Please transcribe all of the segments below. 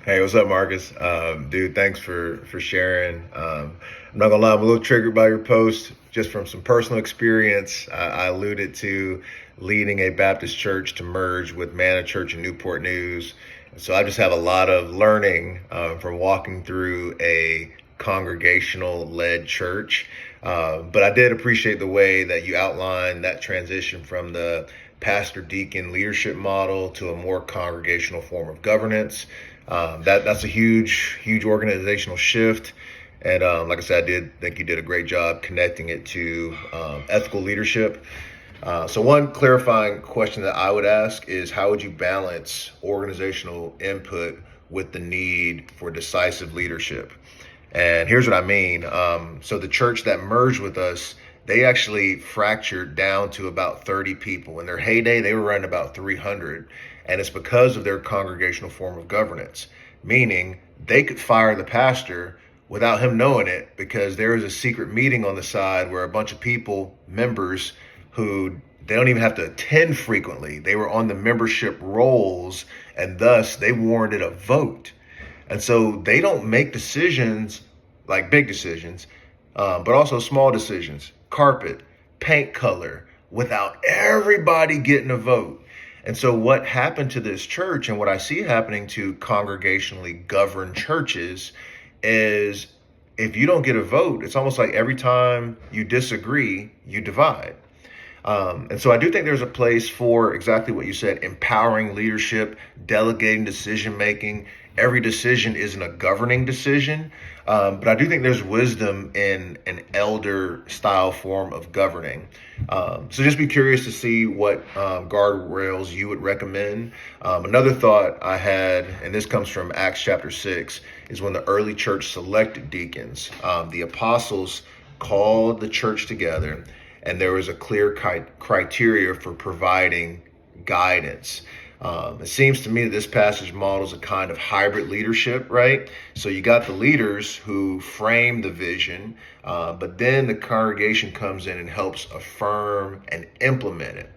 Hey, what's up, Marcus? Dude, thanks for sharing. I'm not gonna lie, I'm a little triggered by your post, just from some personal experience. I alluded to leading a Baptist church to merge with Manna Church in Newport News. So I just have a lot of learning from walking through a congregational-led church. But I did appreciate the way that you outlined that transition from the pastor deacon leadership model to a more congregational form of governance. That's a huge organizational shift. And like I said, I did think you did a great job connecting it to ethical leadership. So one clarifying question that I would ask is, how would you balance organizational input with the need for decisive leadership? And here's what I mean. So the church that merged with us, they actually fractured down to about 30 people. In their heyday, they were running about 300. And it's because of their congregational form of governance, meaning they could fire the pastor without him knowing it, because there is a secret meeting on the side where a bunch of people, members, who they don't even have to attend frequently, they were on the membership rolls, and thus they warranted a vote. And so they don't make decisions like big decisions, but also small decisions, carpet, paint color, without everybody getting a vote. And so what happened to this church, and what I see happening to congregationally governed churches, is if you don't get a vote, it's almost like every time you disagree, you divide. And so I do think there's a place for exactly what you said: empowering leadership, delegating decision making. Every decision isn't a governing decision, but I do think there's wisdom in an elder style form of governing. So just be curious to see what guardrails you would recommend. Another thought I had, and this comes from Acts chapter 6, is when the early church selected deacons, the apostles called the church together, and there was a clear criteria for providing guidance. It seems to me that this passage models a kind of hybrid leadership, right? So you got the leaders who frame the vision, but then the congregation comes in and helps affirm and implement it.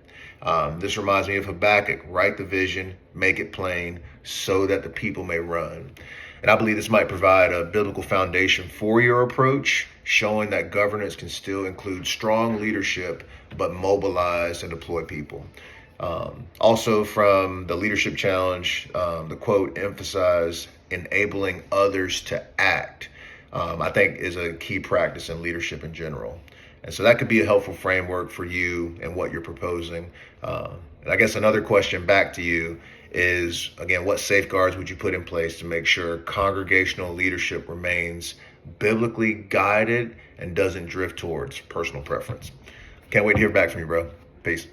This reminds me of Habakkuk: write the vision, make it plain, so that the people may run. And I believe this might provide a biblical foundation for your approach, showing that governance can still include strong leadership, but mobilize and deploy people. Also from the Leadership Challenge, the quote emphasized enabling others to act, I think is a key practice in leadership in general. And so that could be a helpful framework for you and what you're proposing. And I guess another question back to you is, again, what safeguards would you put in place to make sure congregational leadership remains biblically guided and doesn't drift towards personal preference? Can't wait to hear back from you, bro. Peace.